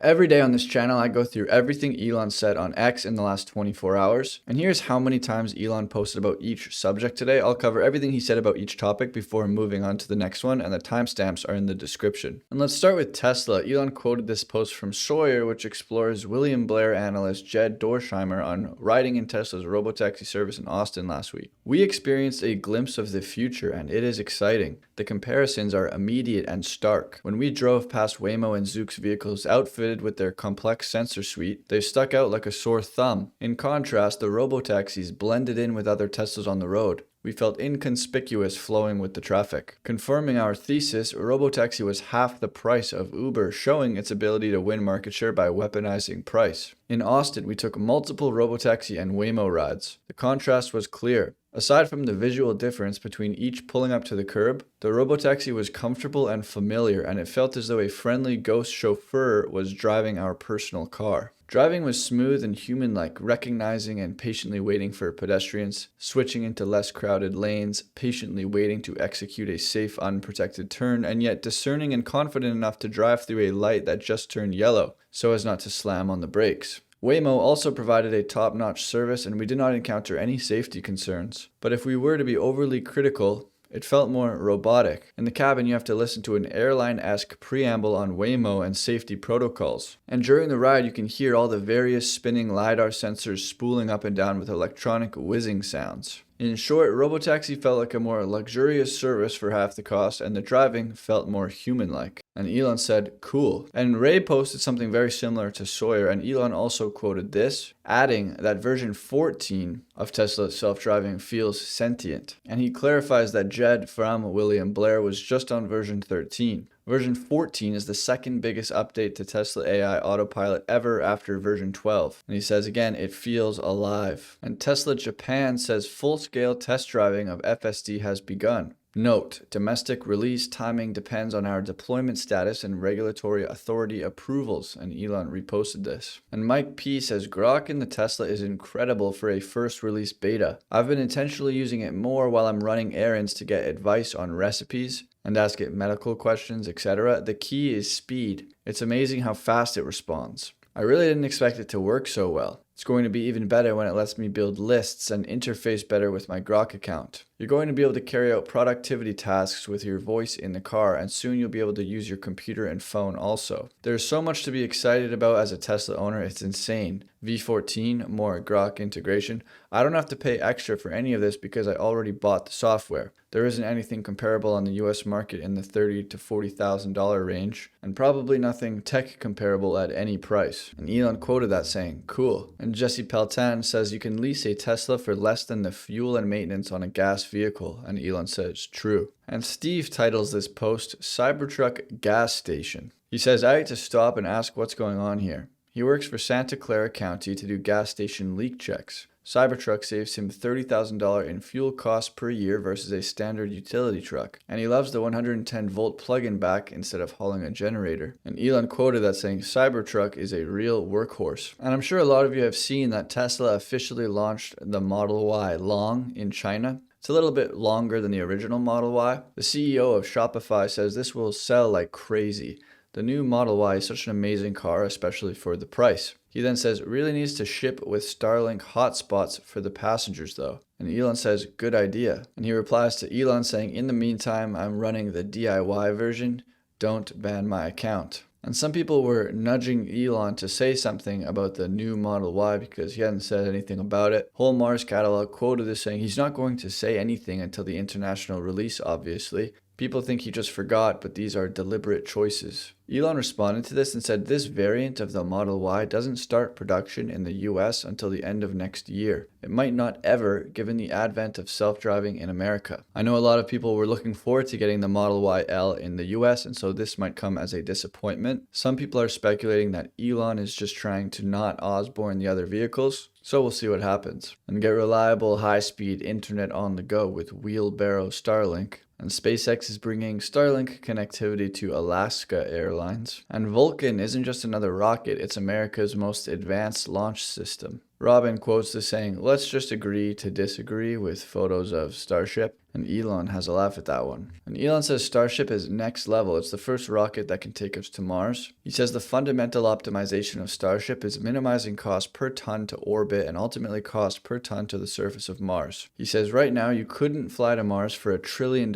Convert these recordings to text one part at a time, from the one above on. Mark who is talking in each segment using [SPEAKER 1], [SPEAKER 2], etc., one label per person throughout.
[SPEAKER 1] Every day on this channel, I go through everything Elon said on X in the last 24 hours. And here's how many times Elon posted about each subject today. I'll cover everything he said about each topic before moving on to the next one, and the timestamps are in the description. And let's start with Tesla. Elon quoted this post from Sawyer, which explores William Blair analyst Jed Dorsheimer on riding in Tesla's robotaxi service in Austin last week. We experienced a glimpse of the future, and it is exciting. The comparisons are immediate and stark. When we drove past Waymo and Zook's vehicles outfitted with their complex sensor suite, they stuck out like a sore thumb. In contrast, the robotaxis blended in with other Teslas on the road. We felt inconspicuous flowing with the traffic. Confirming our thesis, robotaxi was half the price of Uber, showing its ability to win market share by weaponizing price. In Austin, we took multiple robotaxi and Waymo rides. The contrast was clear. Aside from the visual difference between each pulling up to the curb, the robotaxi was comfortable and familiar, and it felt as though a friendly ghost chauffeur was driving our personal car. Driving was smooth and human-like, recognizing and patiently waiting for pedestrians, switching into less crowded lanes, patiently waiting to execute a safe, unprotected turn, and yet discerning and confident enough to drive through a light that just turned yellow, so as not to slam on the brakes. Waymo also provided a top-notch service, and we did not encounter any safety concerns. But if we were to be overly critical, it felt more robotic. In the cabin, you have to listen to an airline-esque preamble on Waymo and safety protocols. And during the ride, you can hear all the various spinning LiDAR sensors spooling up and down with electronic whizzing sounds. In short, robotaxi felt like a more luxurious service for half the cost, and the driving felt more human-like. And Elon said, cool. And Ray posted something very similar to Sawyer, and Elon also quoted this, adding that version 14 of Tesla self-driving feels sentient. And he clarifies that Jed from William Blair was just on version 13. Version 14 is the second biggest update to Tesla AI Autopilot ever after version 12. And he says again, it feels alive. And Tesla Japan says full-scale test driving of FSD has begun. Note, domestic release timing depends on our deployment status and regulatory authority approvals, and Elon reposted this. And Mike P says, Grok in the Tesla is incredible for a first release beta. I've been intentionally using it more while I'm running errands to get advice on recipes and ask it medical questions, etc. The key is speed. It's amazing how fast it responds. I really didn't expect it to work so well. It's going to be even better when it lets me build lists and interface better with my Grok account. You're going to be able to carry out productivity tasks with your voice in the car, and soon you'll be able to use your computer and phone also. There's so much to be excited about as a Tesla owner, it's insane. V14, more Grok integration. I don't have to pay extra for any of this because I already bought the software. There isn't anything comparable on the US market in the $30,000 to $40,000 range, and probably nothing tech comparable at any price. And Elon quoted that saying, cool. And Jesse Peltan says you can lease a Tesla for less than the fuel and maintenance on a gas vehicle, and Elon says true. And Steve titles this post Cybertruck Gas Station. He says, I had to stop and ask what's going on here. He works for Santa Clara County to do gas station leak checks. Cybertruck saves him $30,000 in fuel costs per year versus a standard utility truck. And he loves the 110-volt plug-in back instead of hauling a generator. And Elon quoted that saying, Cybertruck is a real workhorse. And I'm sure a lot of you have seen that Tesla officially launched the Model Y Long in China. It's a little bit longer than the original Model Y. The CEO of Shopify says this will sell like crazy. The new Model Y is such an amazing car, especially for the price. He then says, it really needs to ship with Starlink hotspots for the passengers though. And Elon says, good idea. And he replies to Elon saying, in the meantime, I'm running the DIY version. Don't ban my account. And some people were nudging Elon to say something about the new Model Y because he hadn't said anything about it. Whole Mars Catalog quoted this saying, he's not going to say anything until the international release, obviously. People think he just forgot, but these are deliberate choices. Elon responded to this and said this variant of the Model Y doesn't start production in the US until the end of next year. It might not ever, given the advent of self-driving in America. I know a lot of people were looking forward to getting the Model Y L in the US, and so this might come as a disappointment. Some people are speculating that Elon is just trying to not Osborne the other vehicles. So we'll see what happens. And get reliable, high-speed internet on the go with Wheelbarrow Starlink. And SpaceX is bringing Starlink connectivity to Alaska Airlines. And Vulcan isn't just another rocket, it's America's most advanced launch system. Robin quotes this saying, "Let's just agree to disagree," with photos of Starship. And Elon has a laugh at that one. And Elon says Starship is next level. It's the first rocket that can take us to Mars. He says the fundamental optimization of Starship is minimizing cost per ton to orbit and ultimately cost per ton to the surface of Mars. He says right now you couldn't fly to Mars for $1 trillion.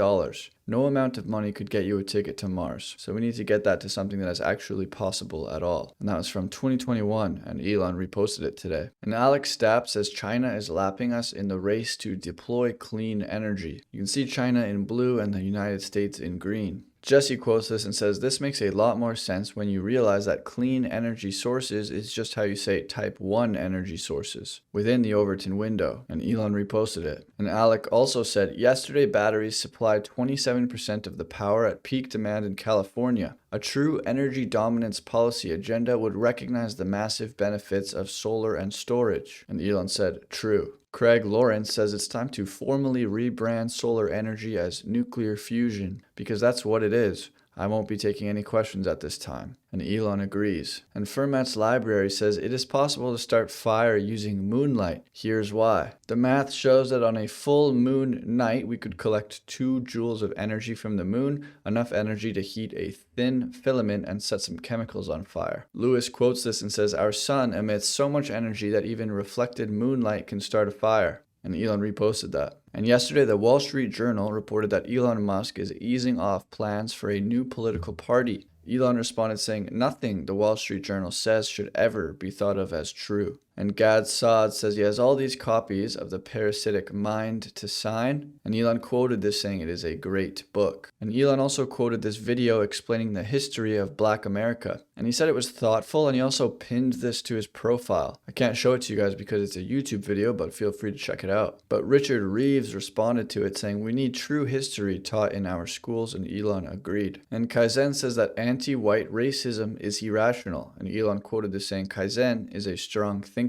[SPEAKER 1] No amount of money could get you a ticket to Mars. So we need to get that to something that is actually possible at all. And that was from 2021, and Elon reposted it today. And Alex Stapp says China is lapping us in the race to deploy clean energy. You can see China in blue and the United States in green. Jesse quotes this and says, "This makes a lot more sense when you realize that clean energy sources is just how you say type 1 energy sources within the Overton window." And Elon reposted it. And Alec also said, "Yesterday batteries supplied 27% of the power at peak demand in California. A true energy dominance policy agenda would recognize the massive benefits of solar and storage." And Elon said, "True." Craig Lawrence says it's time to formally rebrand solar energy as nuclear fusion, because that's what it is. I won't be taking any questions at this time. And Elon agrees. And Fermat's library says it is possible to start fire using moonlight. Here's why. The math shows that on a full moon night, we could collect 2 joules of energy from the moon, enough energy to heat a thin filament and set some chemicals on fire. Lewis quotes this and says, "Our sun emits so much energy that even reflected moonlight can start a fire." And Elon reposted that. And yesterday, the Wall Street Journal reported that Elon Musk is easing off plans for a new political party. Elon responded saying, "Nothing the Wall Street Journal says should ever be thought of as true." And Gad Saad says he has all these copies of The Parasitic Mind to sign. And Elon quoted this saying it is a great book. And Elon also quoted this video explaining the history of Black America. And he said it was thoughtful, and he also pinned this to his profile. I can't show it to you guys because it's a YouTube video, but feel free to check it out. But Richard Reeves responded to it saying, "We need true history taught in our schools," and Elon agreed. And Kaizen says that anti-white racism is irrational. And Elon quoted this saying, "Kaizen is a strong thinker."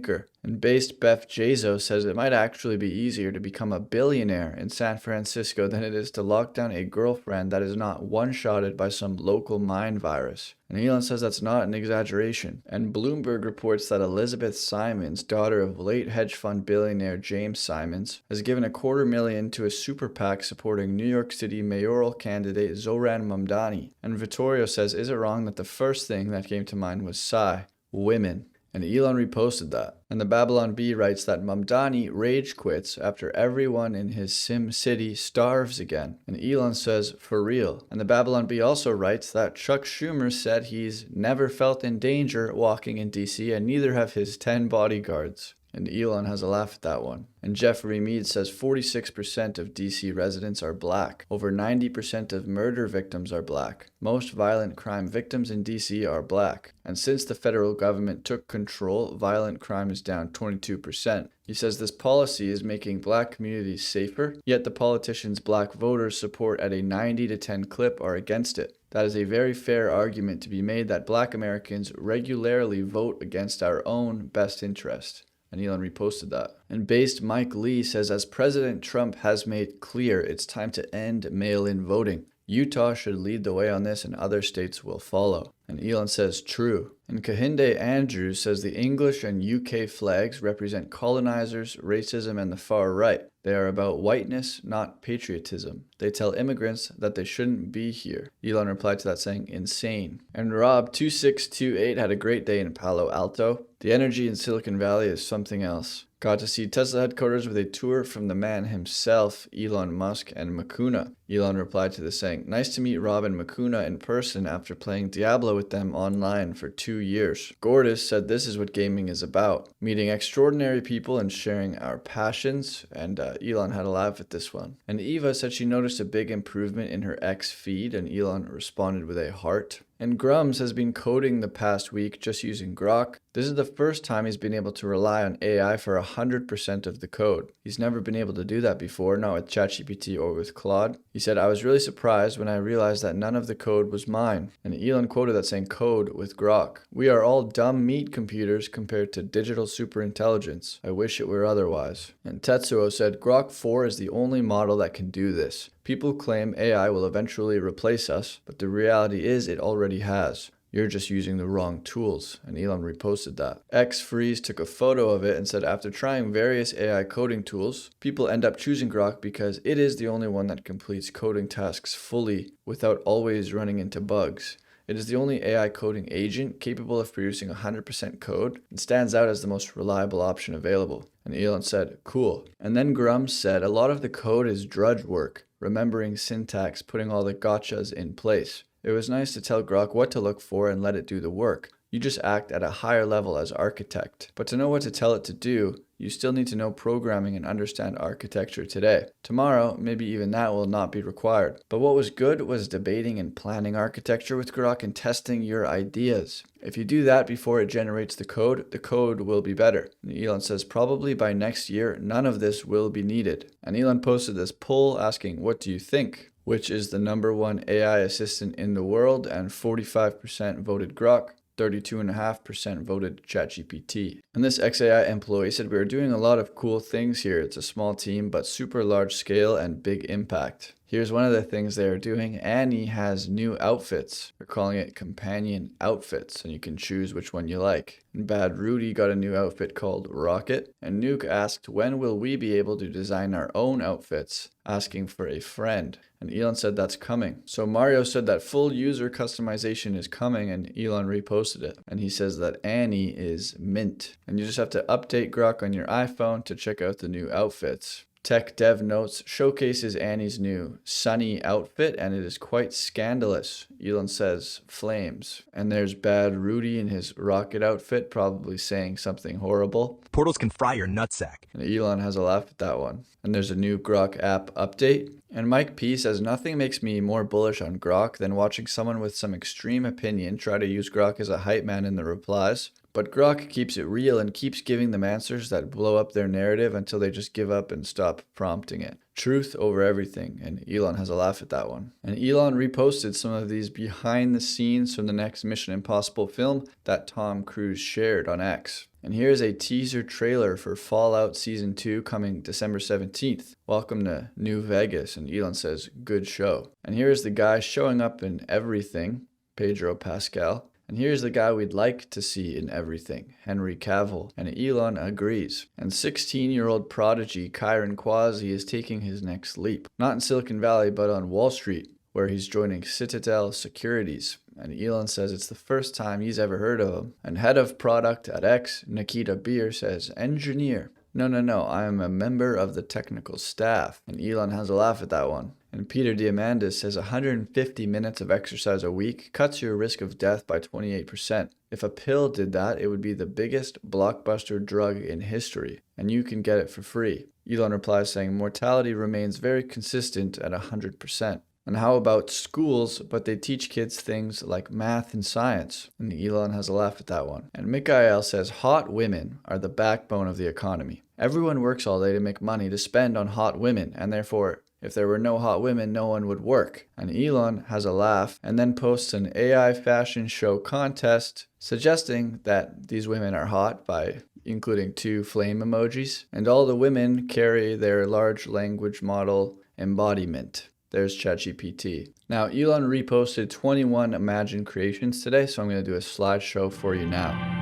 [SPEAKER 1] And Based Beth Jazo says it might actually be easier to become a billionaire in San Francisco than it is to lock down a girlfriend that is not one-shotted by some local mind virus. And Elon says that's not an exaggeration. And Bloomberg reports that Elizabeth Simons, daughter of late hedge fund billionaire James Simons, has given $250,000 to a super PAC supporting New York City mayoral candidate Zohran Mamdani. And Vittorio says, "Is it wrong that the first thing that came to mind was Psy, women?" And Elon reposted that. And the Babylon Bee writes that Mamdani rage quits after everyone in his Sim City starves again. And Elon says, "For real." And the Babylon Bee also writes that Chuck Schumer said he's never felt in danger walking in DC, and neither have his 10 bodyguards. And Elon has a laugh at that one. And Jeffrey Mead says 46% of DC residents are black. Over 90% of murder victims are black. Most violent crime victims in DC are black. And since the federal government took control, violent crime is down 22%. He says this policy is making black communities safer, yet the politicians black voters support at a 90-10 clip are against it. That is a very fair argument to be made that black Americans regularly vote against our own best interest. And Elon reposted that. And Based Mike Lee says, as President Trump has made clear, it's time to end mail-in voting. Utah should lead the way on this and other states will follow. And Elon says, true. And Kahinde Andrews says the English and UK flags represent colonizers, racism, and the far right. They are about whiteness, not patriotism. They tell immigrants that they shouldn't be here. Elon replied to that saying, insane. And Rob2628 had a great day in Palo Alto. The energy in Silicon Valley is something else. Got to see Tesla headquarters with a tour from the man himself, Elon Musk and Makuna. Elon replied to this saying, nice to meet Rob and Makuna in person after playing Diablo with them online for 2 years. Gordis said this is what gaming is about, meeting extraordinary people and sharing our passions, and Elon had a laugh at this one. And Eva said she noticed a big improvement in her X feed, and Elon responded with a heart. And Grums has been coding the past week just using Grok. This is the first time he's been able to rely on AI for 100% of the code. He's never been able to do that before, not with ChatGPT or with Claude. He said, I was really surprised when I realized that none of the code was mine. And Elon quoted that saying, code with Grok. We are all dumb meat computers compared to digital superintelligence. I wish it were otherwise. And Tetsuo said, Grok 4 is the only model that can do this. People claim AI will eventually replace us, but the reality is it already has. You're just using the wrong tools. And Elon reposted that. XFreeze took a photo of it and said after trying various AI coding tools, people end up choosing Grok because it is the only one that completes coding tasks fully without always running into bugs. It is the only AI coding agent capable of producing 100% code and stands out as the most reliable option available. And Elon said, cool. And then Grum said a lot of the code is drudge work, remembering syntax, putting all the gotchas in place. It was nice to tell Grok what to look for and let it do the work. You just act at a higher level as architect. But to know what to tell it to do, you still need to know programming and understand architecture today. Tomorrow, maybe even that will not be required. But what was good was debating and planning architecture with Grok and testing your ideas. If you do that before it generates the code will be better. And Elon says probably by next year, none of this will be needed. And Elon posted this poll asking, what do you think? Which is the #1 AI assistant in the world, and 45% voted Grok. 32.5% voted ChatGPT. And this XAI employee said, we are doing a lot of cool things here. It's a small team, but super large scale and big impact. Here's one of the things they are doing. Annie has new outfits. They're calling it companion outfits, and you can choose which one you like. And Bad Rudy got a new outfit called Rocket. And Nuke asked, when will we be able to design our own outfits? Asking for a friend. And Elon said that's coming. So Mario said that full user customization is coming, and Elon reposted it. And he says that Annie is mint. And you just have to update Grok on your iPhone to check out the new outfits. Tech Dev Notes showcases Annie's new sunny outfit, and it is quite scandalous. Elon says flames. And there's Bad Rudy in his rocket outfit, probably saying something horrible.
[SPEAKER 2] Portals can fry your nutsack.
[SPEAKER 1] And Elon has a laugh at that one. And there's a new Grok app update. And Mike P says, nothing makes me more bullish on Grok than watching someone with some extreme opinion try to use Grok as a hype man in the replies. But Grok keeps it real and keeps giving them answers that blow up their narrative until they just give up and stop prompting it. Truth over everything. And Elon has a laugh at that one. And Elon reposted some of these behind the scenes from the next Mission Impossible film that Tom Cruise shared on X. And here's a teaser trailer for Fallout Season 2 coming December 17th. Welcome to New Vegas. And Elon says, good show. And here's the guy showing up in everything, Pedro Pascal. And here's the guy we'd like to see in everything, Henry Cavill. And Elon agrees. And 16-year-old prodigy Kyron Kwasi is taking his next leap. Not in Silicon Valley, but on Wall Street, where he's joining Citadel Securities. And Elon says it's the first time he's ever heard of him. And head of product at X, Nikita Beer, says, engineer. No, I am a member of the technical staff. And Elon has a laugh at that one. And Peter Diamandis says 150 minutes of exercise a week cuts your risk of death by 28%. If a pill did that, it would be the biggest blockbuster drug in history, and you can get it for free. Elon replies saying mortality remains very consistent at 100%. And how about schools, but they teach kids things like math and science? And Elon has a laugh at that one. And Mikhail says hot women are the backbone of the economy. Everyone works all day to make money to spend on hot women, and therefore, if there were no hot women, no one would work. And Elon has a laugh and then posts an AI fashion show contest suggesting that these women are hot by including 2 flame emojis. And all the women carry their large language model embodiment. There's ChatGPT. Now, Elon reposted 21 imagined creations today, so I'm going to do a slideshow for you now.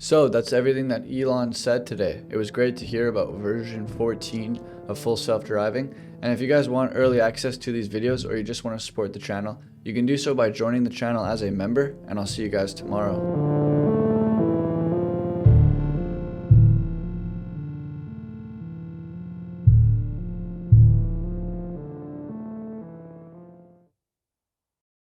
[SPEAKER 1] So that's everything that Elon said today. It was great to hear about version 14 of full self-driving. And if you guys want early access to these videos or you just want to support the channel, you can do so by joining the channel as a member, and I'll see you guys tomorrow.